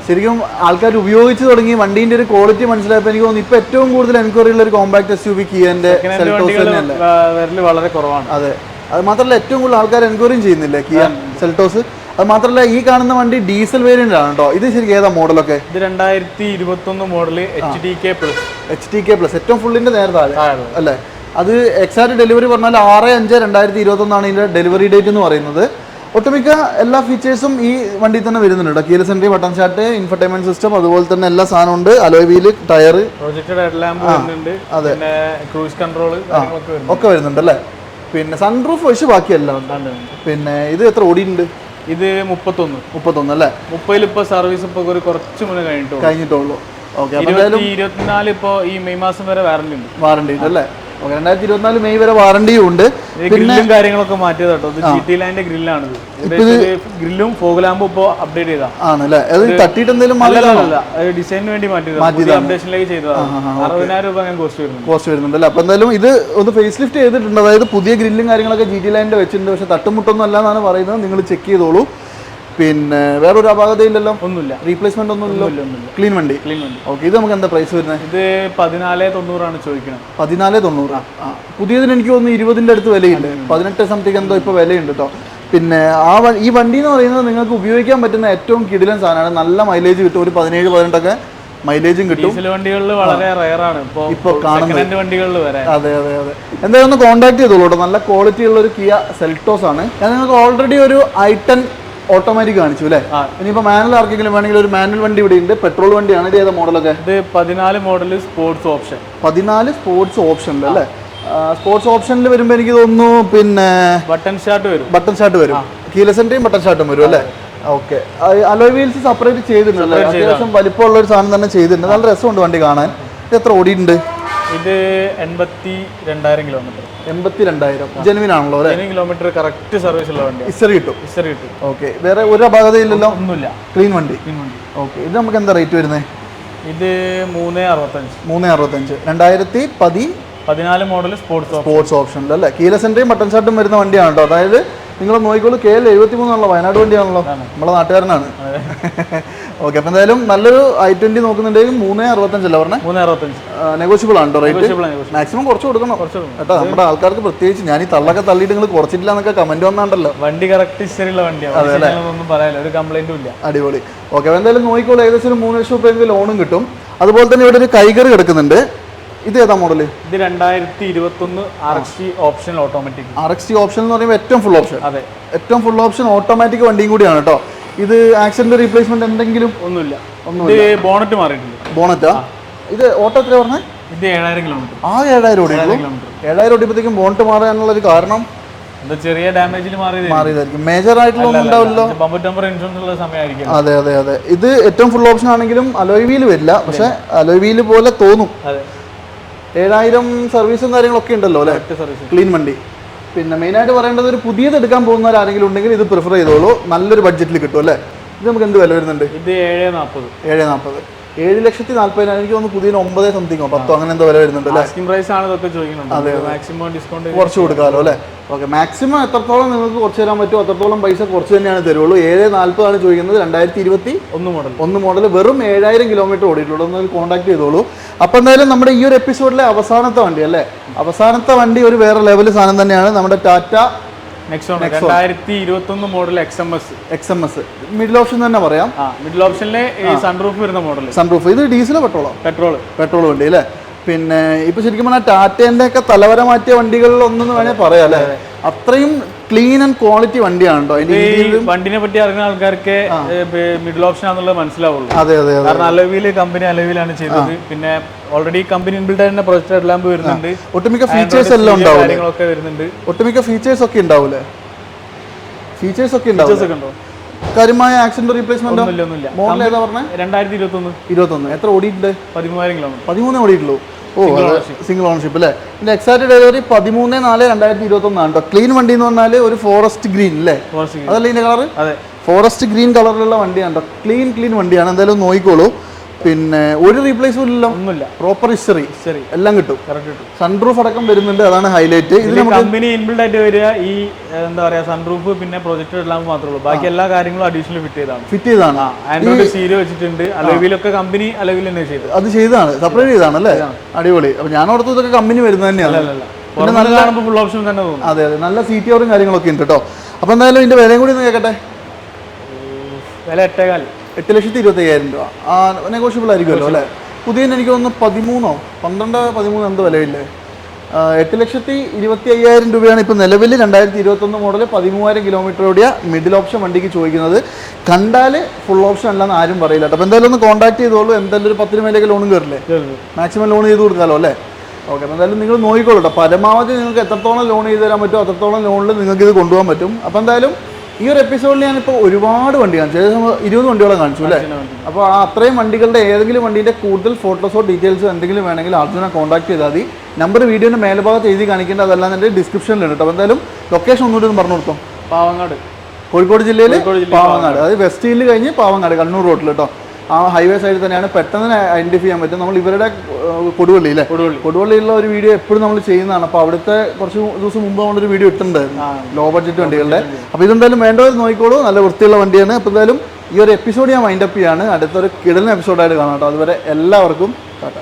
ശരിക്കും ആൾക്കാർ ഉപയോഗിച്ച് തുടങ്ങി, വണ്ടീൻ്റെ ഒരു ക്വാളിറ്റി മനസ്സിലായപ്പോൾ എനിക്ക് തോന്നുന്നു ഇപ്പോൾ ഏറ്റവും കൂടുതൽ എൻക്വയറി ഉള്ള ഒരു കോമ്പാക്ട് SUV കിയൻ്റെ സെൽറ്റോസ് തന്നെയല്ലേ? വളരെ കുറവാണ്. അതെ, അത് മാത്രമല്ല ഏറ്റവും കൂടുതൽ ആൾക്കാർ എൻക്വയറിയും ചെയ്യുന്നില്ലേ കിയ സെൽറ്റോസ്. അത് മാത്രമല്ല ഈ കാണുന്ന വണ്ടി ഡീസൽ വേരിയന്റ് ആണ് കേട്ടോ. ഇത് ശരിക്കും ഏതാ മോഡലൊക്കെ? ഇത് 2021 മോഡല് HTK+. ഏറ്റവും ഫുള്ളിന്റെ നേരെ താഴെ അല്ലേ? അത് എക്സാക്ട് ഡെലിവറി പറഞ്ഞാൽ 6/5/2021 ഇതിന്റെ ഡെലിവറി ഡേറ്റ് എന്ന് പറയുന്നത്. ഒട്ടുമിക്ക എല്ലാ ഫീച്ചേഴ്സും ഈ വണ്ടിയിൽ തന്നെ വരുന്നുണ്ട്. Keyless entry, button start, infotainment system, അതുപോലെ തന്നെ എല്ലാ സാധനവും ഉണ്ട്. Alloy wheel, tyre, projected headlamp വരുന്നുണ്ട്. അതെ, പിന്നെ ക്രൂസ് കൺട്രോൾ ഒക്കെ വരുന്നുണ്ട് അല്ലേ? പിന്നെ സൺറൂഫ് ഒഴിച്ച് ബാക്കിയല്ല. പിന്നെ ഇത് എത്ര ഓടിയുണ്ട്? ഇത് 31 അല്ലേ? 30 ഇപ്പൊ സർവീസ് ഇപ്പൊ കുറച്ച് മുന്നേ കഴിഞ്ഞിട്ടുള്ളൂ. ഓക്കെ, 24 ഇപ്പൊ ഈ മെയ് മാസം വരെ വാറണ്ടി ഉണ്ട് അല്ലേ? 2024 മെയ് വരെ വാറണ്ടിയും ഉണ്ട്. ഗ്രില്ലും കാര്യങ്ങളൊക്കെ മാറ്റിയത് കേട്ടോ. GT ലൈനിന്റെ ഗ്രില്ലാണ്. ഗ്രില്ലും ഫോഗ് ലാമ്പും ഇപ്പൊ അപ്ഡേറ്റ് ചെയ്താ ആണല്ലേ? അത് തട്ടിയിട്ട് എന്തെങ്കിലും ഡിസൈനിന് വേണ്ടി മാറ്റിയത് അപ്ഡേഷനിലേക്ക് ചെയ്തതാണ്. 60,000 രൂപ അങ്ങനെ കോസ്റ്റ് വരുന്നുണ്ട് അല്ലേ? അപ്പൊ എന്തായാലും ഇത് ഒന്ന് ഫേസ് ലിഫ്റ്റ് ചെയ്തിട്ടുണ്ട്. അതായത് പുതിയ ഗ്രില്ലും കാര്യങ്ങളൊക്കെ GT ലൈനിന്റെ വെച്ചിട്ടുണ്ട്. പക്ഷെ തട്ടുമുട്ടൊന്നും അല്ല എന്നാണ് പറയുന്നത്. നിങ്ങൾ ചെക്ക് ചെയ്തോളൂ. പിന്നെ വേറൊരു അപാകതയില്ലല്ലോ? ഒന്നുമില്ല. റീപ്ലേസ്മെന്റ് ഒന്നുമില്ലല്ലോ? ക്ലീൻ വണ്ടി. ഓക്കെ, ഇത് നമുക്ക് എന്താ പ്രൈസ് വരുന്നത്? ഇത് 14.90 ചോദിക്കുന്നത്. 14.90. പുതിയതിന് എനിക്ക് തോന്നുന്നു 20ന്റെ അടുത്ത് വിലയുണ്ട്. 18 സംതിങ് എന്തോ ഇപ്പൊ വിലയുണ്ട് കേട്ടോ. പിന്നെ ഈ വണ്ടി എന്ന് പറയുന്നത് നിങ്ങൾക്ക് ഉപയോഗിക്കാൻ പറ്റുന്ന ഏറ്റവും കിടിലൻ സാധനമാണ്. നല്ല മൈലേജ് കിട്ടും. ഒരു 17-18 മൈലേജും കിട്ടും. ഡീസൽ വണ്ടികളിൽ വളരെ റയർ ആണ് ഇപ്പൊ കാണുന്നത് വണ്ടികളിൽ വരെ. അതെ. എന്തായാലും ഒന്ന് കോൺടാക്ട് ചെയ്തോളൂ കേട്ടോ. നല്ല ക്വാളിറ്റി ഉള്ള ഒരു കിയ സെൽറ്റോസ് ആണ്. ഞാൻ നിങ്ങൾക്ക് ഓൾറെഡി ഒരു i10 ഓട്ടോമാറ്റിക് കാണിച്ചു അല്ലേ? ഇനിയിപ്പോ മാനുവൽ ആർക്കെങ്കിലും വേണമെങ്കിൽ ഒരു മാനുവൽ വണ്ടി ഇവിടെ ഉണ്ട്. പെട്രോൾ വണ്ടിയാണ്. ഇത് ഏതാ മോഡലൊക്കെ? ഇത് 14 മോഡൽ സ്പോർട്സ് ഓപ്ഷൻ. 14 സ്പോർട്സ് ഓപ്ഷനിൽ അല്ലേ? സ്പോർട്സ് ഓപ്ഷനിൽ വരുമ്പോൾ എനിക്ക് തോന്നുന്നു പിന്നെ ബട്ടൺ സ്റ്റാർട്ട് വരും. കീലസ് എൻട്രിയും ബട്ടൺ സ്റ്റാർട്ടും വരും അല്ലേ? ഓക്കെ, അലോയ് വീൽസ് സെപ്പറേറ്റ് ചെയ്തിട്ടുണ്ട്. അത്യാവശ്യം വലിപ്പമുള്ള ഒരു സാധനം തന്നെ ചെയ്തിട്ടുണ്ട്. നല്ല രസമുണ്ട് വണ്ടി കാണാൻ. ഇത് എത്ര ഓടിയിട്ടുണ്ട്? ഇത് 82,000 കിലോമീറ്റർ. 82,000 ജെനുവിൻ ആണല്ലോ അല്ലേ? കിലോമീറ്റർ കറക്റ്റ് സർവീസ് ഉള്ള വണ്ടി. ഹിസ്റ്ററി കിട്ടും. ഓക്കെ, വേറെ ഒരു അപാകതയില്ലല്ലോ? ഒന്നുമില്ല. ക്ലീൻ വണ്ടി. ഓക്കെ, ഇത് നമുക്ക് എന്താ റേറ്റ് വരുന്നത്? ഇത് 365. 2014 മോഡൽ സ്പോർട്സ് ഓപ്ഷനിൽ അല്ലേ? കീലസ് എൻട്രിയും ബട്ടൺ സ്റ്റാർട്ടും വരുന്ന വണ്ടിയാണ് കേട്ടോ. അതായത് നിങ്ങൾ നോക്കിക്കോളൂ, KL 73 ആണല്ലോ, വയനാട് വണ്ടിയാണല്ലോ, നമ്മളെ നാട്ടുകാരനാണ്. ഓക്കെ, അപ്പം എന്തായാലും നല്ലൊരു i20 നോക്കുന്നുണ്ടെങ്കിൽ 365 അല്ല പറഞ്ഞേ? 365 നെഗോഷ്യബിൾ ആണ് കേട്ടോ റേറ്റ്. മാക്സിമം കുറച്ച് കൊടുക്കണം കേട്ടോ. നമ്മുടെ ആൾക്കാർക്ക് പ്രത്യേകിച്ച് ഞാൻ ഈ തള്ളൊക്കെ തള്ളിയിട്ട് നിങ്ങൾ കുറച്ചിട്ടില്ല എന്നൊക്കെ കമന്റ് വന്നാണ്ടല്ലോ. വണ്ടി കറക്റ്റ് ഹിസ്റ്ററിയുള്ള വണ്ടിയാണ്, ഒന്നും പറയാനില്ല, ഒരു കംപ്ലൈന്റും ഇല്ല. അടിപൊളി. ഓക്കെ, അപ്പം എന്തായാലും നോക്കിക്കോളൂ, ഏകദേശം ഒരു 3 ലക്ഷം രൂപയെങ്കിലും ലോണും കിട്ടും. അതുപോലെ തന്നെ ഇവിടെ ഒരു കൈകറി കിടക്കുന്നുണ്ട്. ഇത് ഏതാ മോഡല്? ഇത് 2021 RXT option automatic. RXT option എന്ന് പറയുമ്പോൾ ഏറ്റവും ഫുൾ ഓപ്ഷൻ. അതെ, ഏറ്റവും ഫുൾ ഓപ്ഷൻ ഓട്ടോമാറ്റിക് വണ്ടിയും കൂടിയാണ് കേട്ടോ. ഇത് ആക്സിഡന്റ് റീപ്ലേസ്മെന്റ് എന്തെങ്കിലും? ഒന്നുമില്ല. ഇത് ബോണറ്റ് മാറിയിട്ടുണ്ട്. ബോണറ്റാ? ഇത് ഓട്ടോ എത്ര പറഞ്ഞത്? ഇത് 7000 കിലോമീറ്റർ. ആ 7000 ഓടിയുള്ളൂ. 7000 ഓടിയപ്പോഴത്തേക്കും ബോണറ്റ് മാറാനുള്ള ഒരു കാരണം എന്താ? ചെറിയ ഡാമേജിൽ മാറിയതായിരിക്കും. മേജർ ആയിട്ടുള്ള ഒന്നും ഉണ്ടാവില്ലല്ലോ. ബമ്പർ ടെമ്പർ ഇൻഷുറൻസ് ഉള്ള സമയമായിരിക്കും. അതെ അതെ അതെ. ഇത് ഏറ്റവും ഫുൾ ഓപ്ഷൻ ആണെങ്കിലും അലോയ് വീല് വരില്ല, പക്ഷെ അലോയ് വീല് പോലെ തോന്നും. 7000 സർവീസും കാര്യങ്ങളൊക്കെ ഉണ്ടല്ലോ അല്ലേ? ക്ലീൻ വണ്ടി. പിന്നെ മെയിനായിട്ട് പറയേണ്ടത് ഒരു പുതിയത് എടുക്കാൻ പോകുന്നവർ ആരെങ്കിലും ഉണ്ടെങ്കിൽ ഇത് പ്രിഫർ ചെയ്തോളൂ. നല്ലൊരു ബഡ്ജറ്റിൽ കിട്ടും അല്ലേ? ഇത് നമുക്ക് എന്ത് വില വരുന്നുണ്ട്? ഇത് 740. 7,40,000. എനിക്ക് തോന്നുന്നു പുതിയ 9 സംതിങ്ങോ 10 അങ്ങനെ എന്തോ വില വരുന്നുണ്ട് അല്ലേ? പ്രൈസ് ആണ് ഇതൊക്കെ ചോദിക്കുന്നുണ്ട്. മാക്സിമം ഡിസ്കൗണ്ട് കുറച്ച് കൊടുക്കാമല്ലോ അല്ലേ? ഓക്കെ, മാക്സിമം എത്രത്തോളം നിങ്ങൾക്ക് കുറച്ച് തരാൻ പറ്റുമോ അത്രത്തോളം പൈസ കുറച്ച് തന്നെയാണ് തരുള്ളൂ. 7,40 ആണ് ചോദിക്കുന്നത്. 2021 മോഡൽ, വെറും 7000 കിലോമീറ്റർ ഓടിയിട്ടുള്ളൂ. ഒന്ന് കോൺടാക്ട് ചെയ്തോളൂ. അപ്പോൾ എന്തായാലും നമ്മുടെ ഈ ഒരു എപ്പിസോഡിലെ അവസാനത്തെ വണ്ടി അല്ലേ? അവസാനത്തെ വണ്ടി ഒരു വേറെ ലെവൽ സാധനം തന്നെയാണ്. നമ്മുടെ Tata Nexon 2021 model XMS. Middle option തന്നെ പറയാം. മിഡിൽ ഓപ്ഷനിലെ സൺറൂഫ് വരുന്ന മോഡൽ. സൺറൂഫ്. ഇത് ഡീസലോ പെട്രോളോ? പെട്രോൾ വണ്ടി അല്ലേ? പിന്നെ ഇപ്പൊ ശരിക്കും പറഞ്ഞാൽ ടാറ്റേന്റെ ഒക്കെ തലവര മാറ്റിയ വണ്ടികളിൽ ഒന്നെന്ന് വേണേൽ പറയാം അല്ലേ? അത്രയും ക്ലീൻ ആൻഡ് ക്വാളിറ്റി വണ്ടിയാണ് കേട്ടോ. വണ്ടിനെ പറ്റി അറിയുന്ന ആൾക്കാർക്ക് മിഡിൽ ഓപ്ഷൻ ആണെന്നുള്ളത് മനസ്സിലാവുള്ളൂ. അതെ അതെ. കാരണം അലോവിയില് കമ്പനി അലോവിയിലാണ് ചെയ്തത്. പിന്നെ ഓൾറെഡി കമ്പനി ഇൻബിൽഡ് തന്നെ പ്രൊജക്ടർ ലാമ്പ് വരുന്നുണ്ട്. ഒട്ടുമിക്ക ഫീച്ചേഴ്സ് എല്ലാം ഉണ്ടാവും. കാര്യങ്ങളൊക്കെ വരുന്നുണ്ട്. ഒട്ടുമിക്ക ഫീച്ചേഴ്സ് ഒക്കെ ഉണ്ടാവൂലേ? ഫീച്ചേഴ്സ് ഒക്കെ ഉണ്ടാവും. കാര്യമായ ആക്സിഡന്റ് റീപ്ലേസ്മെന്റ് മോഡൽ ഏതാ പറഞ്ഞത്? 2021. എത്ര ഓടിയിട്ടുണ്ട്? 13,000 കിലോമീറ്റർ. 13 ഓടിയിട്ടുള്ളൂ. ഓ, സിംഗിൾ ഓണർഷിപ്പ് അല്ലേ? ഇതിന്റെ എക്സാക്ട് ഡെലിവറി 13/4/2021 ആണ് കേട്ടോ. ക്ലീൻ വണ്ടി എന്ന് പറഞ്ഞാൽ ഒരു ഫോറസ്റ്റ് ഗ്രീൻ അല്ലേ? അതല്ലേ ഇതിന്റെ കളർ? ഫോറസ്റ്റ് ഗ്രീൻ കളറിലുള്ള വണ്ടിയാണ് കേട്ടോ. ക്ലീൻ വണ്ടിയാണ്. എന്തായാലും നോക്കിക്കോളൂ. പിന്നെ ഒരു റീപ്ലേസും ഇല്ലല്ലോ. ഒന്നുമില്ല. പ്രോപ്പർ ഹിസ്റ്ററി എല്ലാം കിട്ടും. സൺറൂഫ് അടക്കം വരുന്നുണ്ട്. അതാണ് ഹൈലൈറ്റ്. ഇതിൽ കമ്പനി ഇൻബിൽഡ് ആയിട്ട് വരിക ഈ എന്താ പറയാ സൺറൂഫ് പിന്നെ പ്രൊജക്ടർ എല്ലാം മാത്രമേ ഉള്ളൂ. ബാക്കി എല്ലാ കാര്യങ്ങളും അഡീഷണൽ ഫിറ്റ് ചെയ്താണ്. ആൻഡ്രോയിഡ് സീരിയോ വെച്ചിട്ടുണ്ട്. അലോവിലൊക്കെ കമ്പനി അലോവിൽ തന്നെ ചെയ്തത്. അത് ചെയ്താണ്, സെപ്പറേറ്റ് ചെയ്താണ് അല്ലേ? അടിപൊളി. അപ്പൊ ഞാൻ ഓർത്തത് ഇതൊക്കെ കമ്പനി വരുന്നത് തന്നെയാണ്. പിന്നെ നല്ല ഫുൾ ഓപ്ഷൻ തന്നെ തോന്നുന്നു. അതെ അതെ. നല്ല സീറ്റോറും കാര്യങ്ങളൊക്കെ ഉണ്ട് കേട്ടോ. അപ്പൊ എന്തായാലും ഇതിന്റെ വിലയും കൂടി ഒന്ന് കേൾക്കട്ടെ. വില 8,25,000 രൂപ. നെഗോഷ്യബിൾ ആയിരിക്കുമല്ലോ അല്ലേ? പുതിയ എനിക്ക് തോന്നുന്നു 13 എന്തോ വിലയില്ലേ? 8,25,000 രൂപയാണ് ഇപ്പോൾ നിലവിൽ 2021 മോഡൽ 13,000 കിലോമീറ്റർ ഓടിയ മിഡിൽ ഓപ്ഷൻ വണ്ടിക്ക് ചോദിക്കുന്നത്. കണ്ടാൽ ഫുൾ ഓപ്ഷൻ അല്ലാന്ന് ആരും പറയില്ല കേട്ടോ. അപ്പോൾ എന്തായാലും ഒന്ന് കോൺടാക്ട് ചെയ്തോളൂ. എന്തായാലും ഒരു 10 മേലേക്ക് ലോണും കയറില്ലേ? മാക്സിമം ലോൺ ചെയ്ത് കൊടുക്കാമല്ലോ അല്ലേ? ഓക്കെ. അപ്പോൾ എന്തായാലും നിങ്ങൾ നോക്കിക്കോളൂ കേട്ടോ. പരമാവധി നിങ്ങൾക്ക് എത്രത്തോളം ലോൺ ചെയ്ത് തരാൻ പറ്റുമോ അത്രത്തോളം ലോണിൽ നിങ്ങൾക്ക് ഇത് കൊണ്ടുപോകാൻ പറ്റും. അപ്പോൾ എന്തായാലും ഈ ഒരു എപ്പിസോഡിൽ ഞാനിപ്പോൾ ഒരുപാട് വണ്ടി കാണിച്ചു. ഏകദേശം 20 വണ്ടിയോളം കാണിച്ചു അല്ലേ? അപ്പോൾ ആ അത്രയും വണ്ടികളുടെ ഏതെങ്കിലും വണ്ടീൻ്റെ കൂടുതൽ ഫോട്ടോസോ ഡീറ്റെയിൽസോ എന്തെങ്കിലും വേണമെങ്കിൽ അർജുനെ കോൺടാക്ട് ചെയ്താൽ മതി. നമ്പർ വീഡിയോൻ്റെ മേൽഭാഗത്ത് എഴുതി കാണിക്കേണ്ട, അതല്ലാതെ എൻ്റെ ഡിസ്ക്രിപ്ഷനിലുണ്ട് കേട്ടോ. അപ്പോൾ എന്തായാലും ലൊക്കേഷൻ ഒന്നുകൂടി ഒന്ന് പറഞ്ഞു കൊടുത്തോ. പാവങ്ങാട്, കോഴിക്കോട് ജില്ലയിൽ പാവങ്ങാട്. അതായത് വെസ്റ്റ് ഹില്ല് കഴിഞ്ഞ് പാവങ്ങാട്, കണ്ണൂർ റോഡിൽ കേട്ടോ. ആ ഹൈവേ സൈഡിൽ തന്നെയാണ്. പെട്ടെന്ന് ഐഡന്റിഫൈ ചെയ്യാൻ പറ്റും. നമ്മൾ ഇവരുടെ കൊടുവള്ളി അല്ലേ? കൊടുവള്ളിയുള്ള ഒരു വീഡിയോ എപ്പോഴും നമ്മൾ ചെയ്യുന്നതാണ്. അപ്പോൾ അവിടുത്തെ കുറച്ച് ദിവസം മുമ്പ് നമ്മളൊരു വീഡിയോ ഇട്ടിട്ടുണ്ടായിരുന്നു ലോ ബഡ്ജറ്റ് വണ്ടികളുടെ. അപ്പോൾ ഇതെന്തായാലും വേണ്ടത് നോക്കിക്കോളൂ. നല്ല വൃത്തിയുള്ള വണ്ടിയാണ്. അപ്പോൾ എന്തായാലും ഈ ഒരു എപ്പിസോഡ് ഞാൻ വൈൻഡപ്പ് ചെയ്യാണ്. അടുത്തൊരു കിടലൻ എപ്പിസോഡായിട്ട് കാണാം കേട്ടോ. അതുവരെ എല്ലാവർക്കും ടാറ്റ.